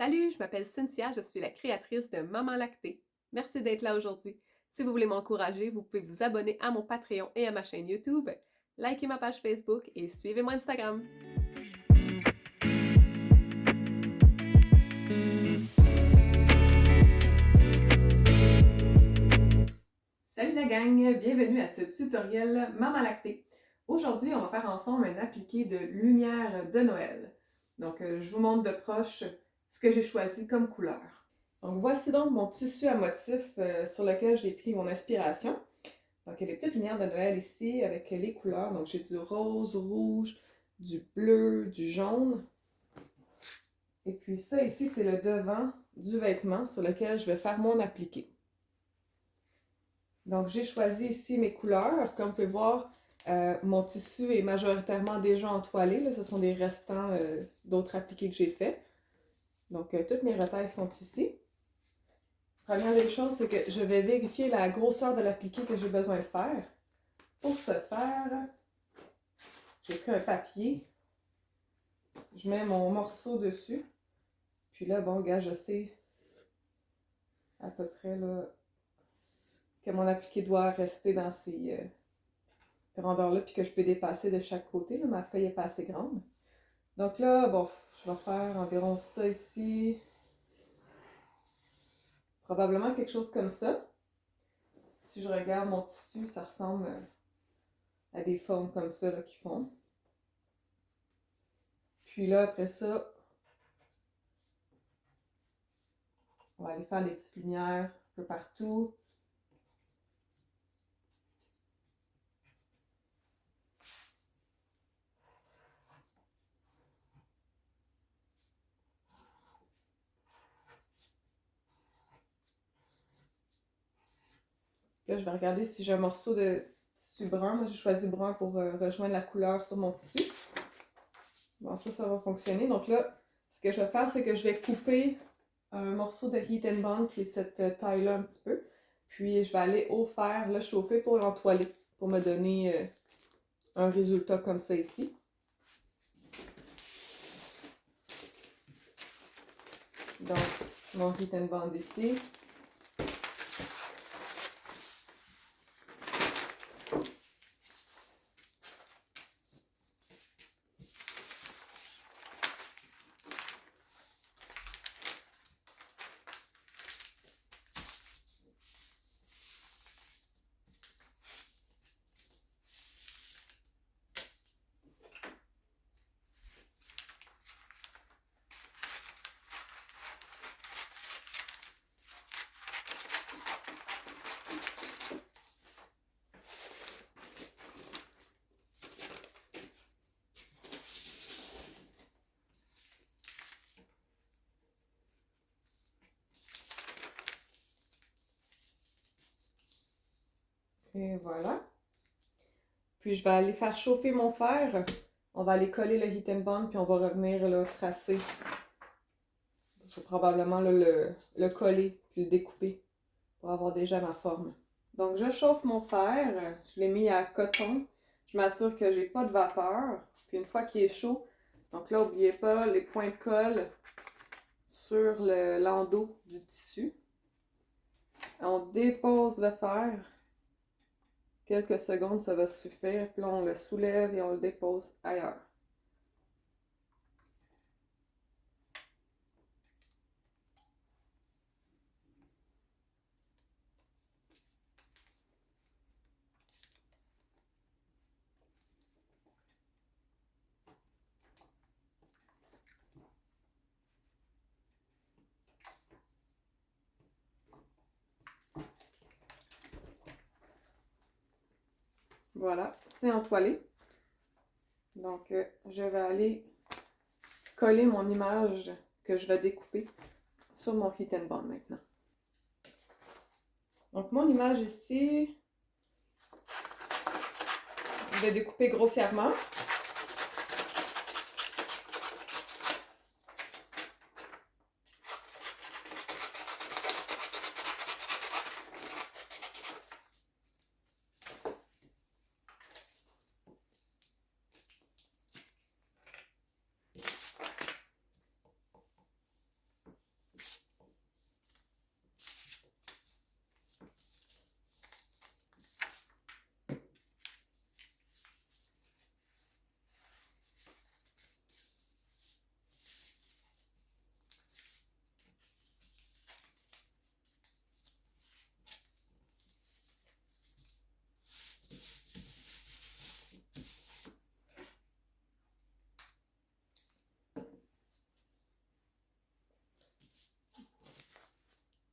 Salut, je m'appelle Cynthia, je suis la créatrice de Maman Lactée. Merci d'être là aujourd'hui. Si vous voulez m'encourager, vous pouvez vous abonner à mon Patreon et à ma chaîne YouTube, liker ma page Facebook et suivez-moi Instagram. Salut la gang, bienvenue à ce tutoriel Maman Lactée. Aujourd'hui, on va faire ensemble un appliqué de lumière de Noël. Donc, je vous montre de proche ce que j'ai choisi comme couleur. Donc, voici donc mon tissu à motif sur lequel j'ai pris mon inspiration. Donc, il y a des petites lumières de Noël ici avec les couleurs. Donc, j'ai du rose, rouge, du bleu, du jaune. Et puis ça ici, c'est le devant du vêtement sur lequel je vais faire mon appliqué. Donc, j'ai choisi ici mes couleurs. Comme vous pouvez voir, mon tissu est majoritairement déjà entoilé. Là. Ce sont des restants d'autres appliqués que j'ai faits. Donc, toutes mes retailles sont ici. Première des choses, c'est que je vais vérifier la grosseur de l'appliqué que j'ai besoin de faire. Pour ce faire, j'ai pris un papier. Je mets mon morceau dessus. Puis là, bon, gars, je sais à peu près là, que mon appliqué doit rester dans ces grandeurs-là, puis que je peux dépasser de chaque côté. Là, ma feuille n'est pas assez grande. Donc là, bon, je vais faire environ ça ici. Probablement quelque chose comme ça. Si je regarde mon tissu, ça ressemble à des formes comme ça là, qui font. Puis là, après ça, on va aller faire des petites lumières un peu partout. Là, je vais regarder si j'ai un morceau de tissu brun. Moi, j'ai choisi brun pour rejoindre la couleur sur mon tissu. Bon, ça va fonctionner. Donc là, ce que je vais faire, c'est que je vais couper un morceau de Heat and Bond qui est cette taille-là un petit peu. Puis, je vais aller au fer, le chauffer pour l'entoiler, pour me donner un résultat comme ça ici. Donc, mon Heat and Bond ici. Et voilà. Puis je vais aller faire chauffer mon fer. On va aller coller le Heat and Bond, puis on va revenir là, tracer. Je vais probablement là, le coller, puis le découper pour avoir déjà ma forme. Donc je chauffe mon fer. Je l'ai mis à coton. Je m'assure que j'ai pas de vapeur. Puis une fois qu'il est chaud, donc là, n'oubliez pas les points de colle sur l'endos du tissu. On dépose le fer. Quelques secondes, ça va suffire. Puis là, on le soulève et on le dépose ailleurs. Voilà, c'est entoilé. Donc, je vais aller coller mon image que je vais découper sur mon Heat and Bond maintenant. Donc, mon image ici, je vais découper grossièrement.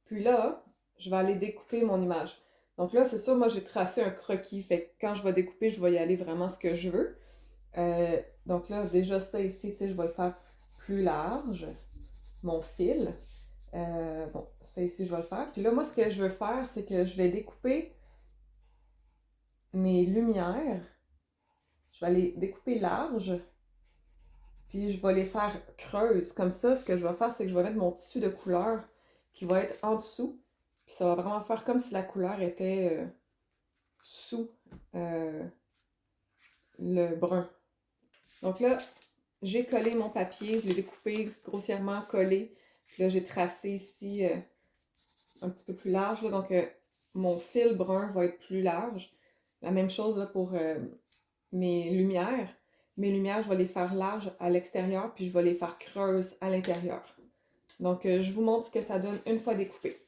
Puis là, je vais aller découper mon image. Donc là, c'est sûr, moi j'ai tracé un croquis. Fait que quand je vais découper, je vais y aller vraiment ce que je veux. Donc là, déjà ça ici, tu sais, je vais le faire plus large, mon fil. Bon, ça ici, je vais le faire. Puis là, moi, ce que je veux faire, c'est que je vais découper mes lumières. Je vais les découper large. Puis je vais les faire creuses. Comme ça, ce que je vais faire, c'est que je vais mettre mon tissu de couleur qui va être en dessous. Puis ça va vraiment faire comme si la couleur était sous le brun. Donc là, j'ai collé mon papier, je l'ai découpé grossièrement collé. Puis là, j'ai tracé ici un petit peu plus large. Là, donc, mon fil brun va être plus large. La même chose là, pour mes lumières. Mes lumières, je vais les faire larges à l'extérieur, puis je vais les faire creuses à l'intérieur. Donc, je vous montre ce que ça donne une fois découpé.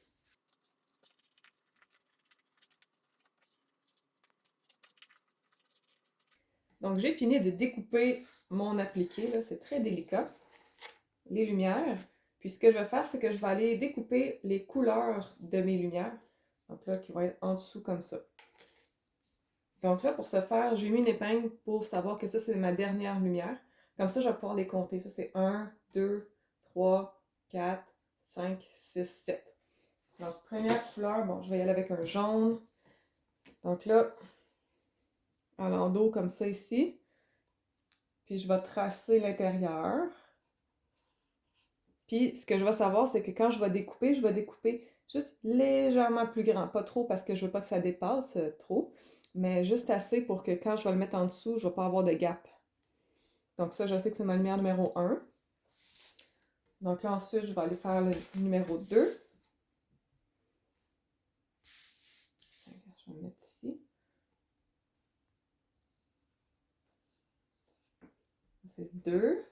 Donc, j'ai fini de découper mon appliqué. Là, c'est très délicat. Les lumières. Puis, ce que je vais faire, c'est que je vais aller découper les couleurs de mes lumières. Donc là, qui vont être en dessous comme ça. Donc là, pour ce faire, j'ai mis une épingle pour savoir que ça, c'est ma dernière lumière. Comme ça, je vais pouvoir les compter. Ça, c'est 1, 2, 3, 4, 5, 6, 7. Donc, première couleur, bon, je vais y aller avec un jaune. Donc là, à l'endos comme ça ici. Puis je vais tracer l'intérieur. Puis ce que je vais savoir, c'est que quand je vais découper juste légèrement plus grand. Pas trop parce que je veux pas que ça dépasse trop. Mais juste assez pour que quand je vais le mettre en dessous, je ne vais pas avoir de gap. Donc ça, je sais que c'est ma lumière numéro 1. Donc là, ensuite, je vais aller faire le numéro 2. Je vais le mettre ici. C'est 2.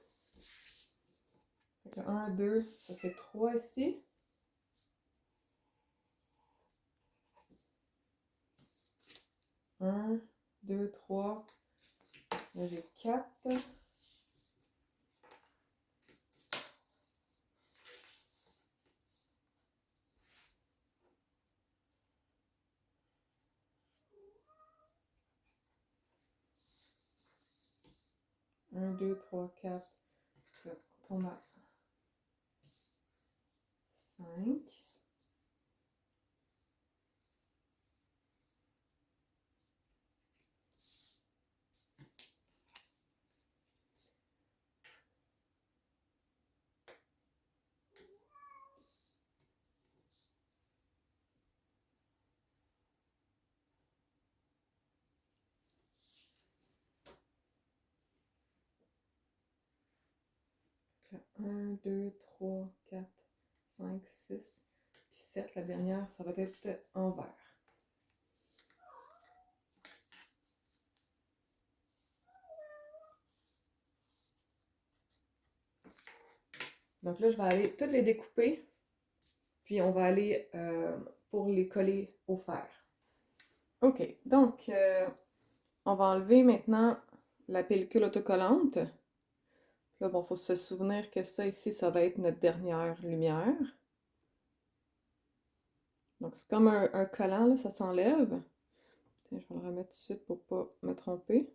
Donc le 1, 2, ça fait 3 ici. Un, 2, 3. Là, j'ai 4. Un, 2, 3, 4. Là, on tombe à 5. Là, 1, 2, 3, 4, 5, 6. Puis 7, la dernière, ça va être en vert. Donc là, je vais aller toutes les découper, puis on va aller pour les coller au fer. OK, donc on va enlever maintenant la pellicule autocollante. Là, bon, il faut se souvenir que ça ici, ça va être notre dernière lumière. Donc c'est comme un collant, là, ça s'enlève. Je vais le remettre tout de suite pour ne pas me tromper.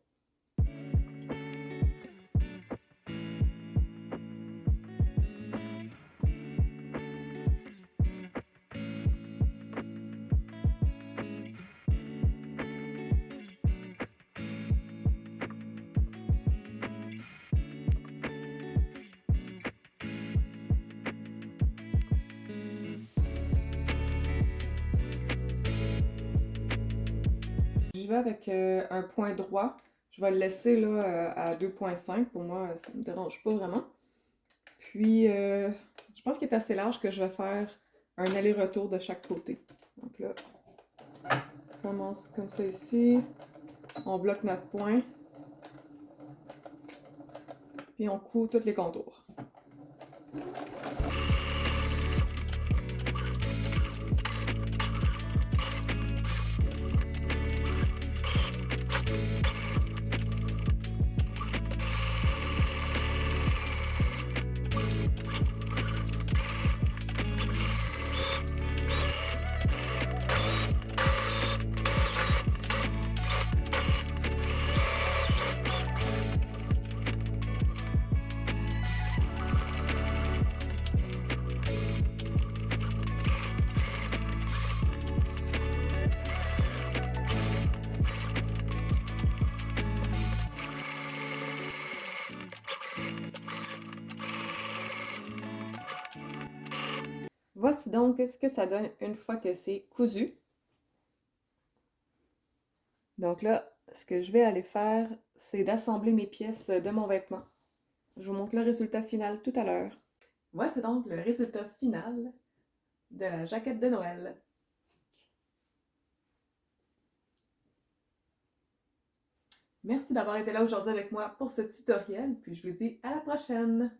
J'y vais avec un point droit. Je vais le laisser là, à 2,5. Pour moi, ça ne me dérange pas vraiment. Puis, je pense qu'il est assez large que je vais faire un aller-retour de chaque côté. Donc là, on commence comme ça ici. On bloque notre point. Puis on coud tous les contours. Voici donc ce que ça donne une fois que c'est cousu. Donc là, ce que je vais aller faire, c'est d'assembler mes pièces de mon vêtement. Je vous montre le résultat final tout à l'heure. Voici donc le résultat final de la jaquette de Noël. Merci d'avoir été là aujourd'hui avec moi pour ce tutoriel, puis je vous dis à la prochaine!